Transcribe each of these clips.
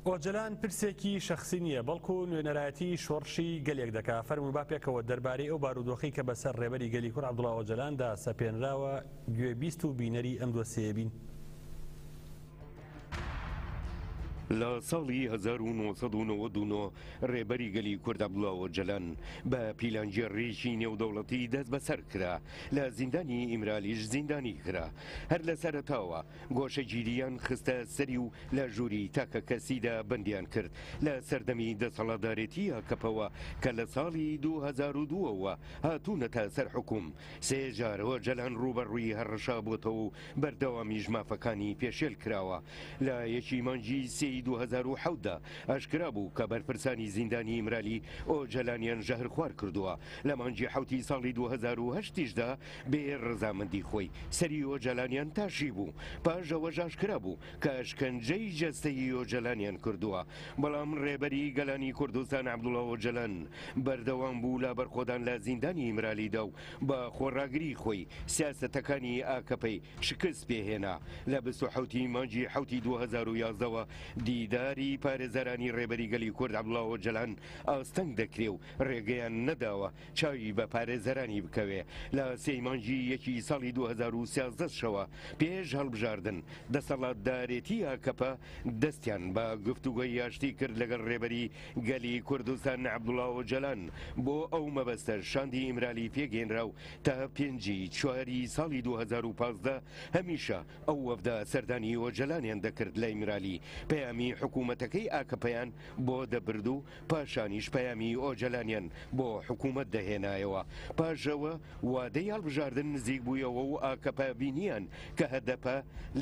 ئۆجەلان پرسێکی شەخسی نییە بەڵکو نوێنەرایەتی شۆڕشی گەلێک دەکات. فەرموو با پێکەوە دەربارەی ئەو بارودۆخی کە بەسەر ڕێبەری گەلی کوڕ عەبدوڵڵا ئۆجەلاندا سەپێنراوە گوێبیست و بینەری ئەم دۆسیەیە بین. لە ساڵی 1999 ڕێبەری گەلی کورد عەبدوڵڵا ئۆجەلان بە پیلانگێڕیی نێودەوڵەتی دەست بەسەر کرا، لە زیندانی ئیمرالیش زیندانی کرا. هەر لە سەرەتاوە گۆشەگیریان خستە سەری و لە ژووری تاکە کەسیدا بەندیان کرد لە سەردەمی دەسەڵاتدارێتی ئاکەپەوە کە لە ساڵی 2002ەوە هاتوونەتە سەر حکوم. سێ جار ئۆجەلان ڕوبەڕووی هەڕەشا بووتەوە و بەردەوامی ژمافەکانی پێشێل کراوە. لە یەکی مانگی 2007دا ئاشکرا بوو کە بەرپرسانی زیندانی ئیمرالی ئۆجەلانیان ژەهر خوار کردووە. لە مانگی حوتی ساڵی 2008دا بێ ڕەزامەندی خۆی سەری ئۆجەلانیان تاشی بوو. پاشەوەش ئاشکرا بوو کە شکەنجەی جەستەیی ئۆجەلانیان کردووە. بەڵام ڕێبەری گەلانی کوردستان عەبدوڵڵا ئۆجەلان بەردەوام بوو لە بەرخۆدان لە زیندانی ئیمرالیدا و بە خۆڕاگری خۆی سیاسەتەکانی ئاکەپەی شکست پێهێنا. لە 27 مانگی حوتی 2011ەوە دیداری پارێزەرانی ڕێبەری گەلی کورد عەبدوڵڵا ئۆجەلان ئاستەنگ دەکرێ و ڕێگەیان نەداوە چاوی بە پارێزەرانی بکەوێ. لە سێی مانگی یەکی ساڵی 2013شەوە پێش هەڵبژاردن دەسەڵاتدارێتی ئاکەپە دەستیان بە گفتوگۆی یاشتی کرد لەگەڵ ڕێبەری گەلی کوردستان عەبدوڵڵا ئۆجەلان بۆ ئەو مەبەستە شاندی ئیمرالی پێگەێنرا و تا 5 ساڵی 2015 هەمیشە ئەو وەفدە سەردانی ئۆجەلانیان دەکرد لە ئیمرالی. پەیامی حکوومەتەکەی ئاکەپەیان بۆ دەبرد و پاشانیش پەیامی ئۆجەلانیان بۆ حکوومەت دەهێنایەوە. پاشەوە وادەی هەڵبژاردن نزیک بوویەوە و ئاکەپە بینیان کە هەدەپە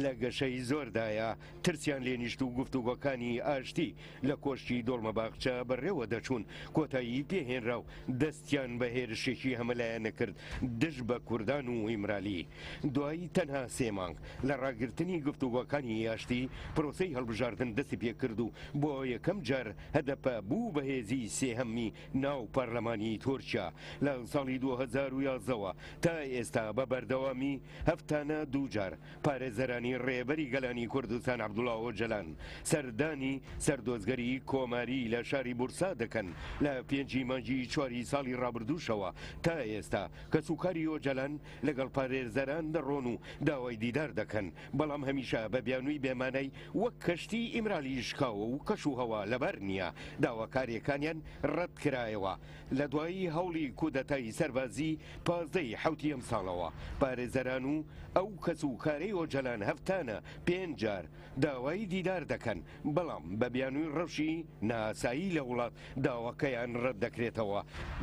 لە گەشەی زۆردایە ترسیان لێنیشت و گفتوگۆکانی ئاشتی لە کۆشتی دۆڵمەباغچە بەڕێوە دەچوون. کۆتایی پێهێنرا و دەستیان بە هێرشێکی هەمەلایەنە کرد دژ بە کوردان و ئیمرالی. دوایی تەنها 3 مانگ لە ڕاگررتنی گفتوگۆکانی یاشتی پرۆسەی هەڵبژاردن دەستی پێکرد و بۆ یەکەم جار هەدەپە بوو بەهێزی سێهەمی ناو پەرلەمانی تورکیا. لە ساڵی 2011ەوە تا ئێستا بە بەردەوامی هەفتانە 2 جار پارێزەرانی ڕێبەری گەلانی کوردستان عەبدوڵڵا ئۆجەلان سەردانی سەردۆزگەری کۆماری لە شاری بورسا دەکەن. لە 5 مانگی 4 ساڵی ڕابردووشەوە تا ئێستا کە سوکاری ئۆجەلان لەگەڵ پارێزەران دەڕۆن و داوای دیدار دەکەن، بەڵام هەمیشە بە بیانووی بێمانەی وەک کەشتی ئیمرالی شکاوە و کەش و هەوا لەبەر نییە. داواکاریەکانیان ڕەت کرایەوە. لە دوایی هەوڵی کودەتای سەربازی 15 حوتی ئەم ساڵەوە پارێزەران و ئەو کەس و کارەی ئۆجەلان هەفتانە 5 جار داوای دیدار دەکەن، بەڵام بە بیانووی ڕەوشی ناسایی لە وڵات داواکەیان ڕەت دەکرێتەوە.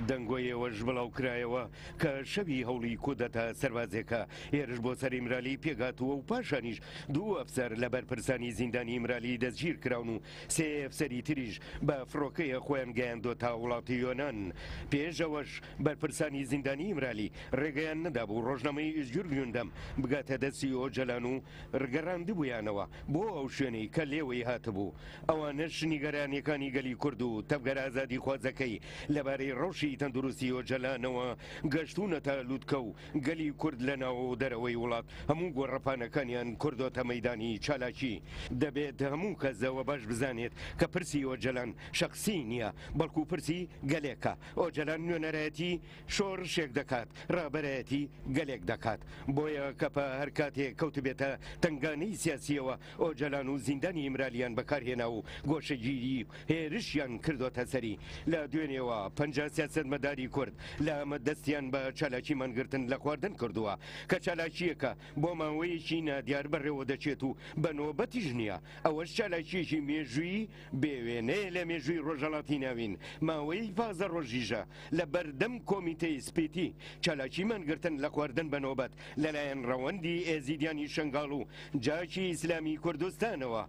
دەنگۆیەوەش بڵاو کرایەوە کە شەوی هەوڵی کودەتا سەربازێکە هێرش بۆ سەر ئیمرالی پێگاتووە و پاشانیش 2 ئەفسەر لە بەرپرسانی زیندانی ئیمرالی دەستگیر کراون و 3 ئەفسەری تریش بە فڕۆکەیە خۆیان گەیاندۆ تا وڵاتی یۆنان. پێشەوەش بەرپرسانی زیندانی ئیمرالی ڕێگەیان نەدابوو ڕۆژنامەی ئیزجور گوێندەم بگاتە دەستی ئۆجەلان و ڕگەڕاندبوویانەوە بۆ ئەو شوێنەی کە لێوەی هاتبوو. ئەوانەش نیگەرانیەکانی گەلی کورد و تەبگەر ئازادی خوازەکەی لەبارەی ڕەوشی تەندروستی ئۆجەلانەوە گەشتونەتە لووتکە و گەلی کورد لە ناو و دەرەوەی وڵات هەموو گۆڕەپانەکانیان کردۆتە مەیدانی چالاکی. دەبێت هەموو کەسەوە باش بزانێت کە پرسی ئۆجەلان شەخسی نییە، بەڵکو پرسی گەلێکە. ئۆجەلان نوێنەرایەتی شۆڕشێک دەکات، ڕابەرایەتی گەلێک دەکات. بۆیە کەپە هەر کاتێک کەوتبێتە تنگانەی سیاسیەوە ئۆجەلان و زیندانی ئیمرالیان بەکارهێنا و گۆشەگیری هێرشیان کردۆتە سەری. لە دوێنێەوە 50 سیاسەتمەداری کورد لە ئەمە دەستیان بە چالاکی مانگرتن لە خواردن کردووە کە چالاکیەکە بۆ ماوەیەکی نادیار بەڕێوە دەچێت و بە نۆبەتیش نییە. ئەوەش چالاکیێکی مێژووی بێوێنەیە لە مێژووی ڕۆژهەڵاتی ناوین. ماوەی 15 ڕۆژیژە لە بەردەم کۆمیتەی سپیتی چالاکی مانگرتن لە خواردن بە نۆبەت لەلایەن ڕەوەندی ئێزیدیانی شنگاڵ و جاکی ئیسلامی کوردستانەوە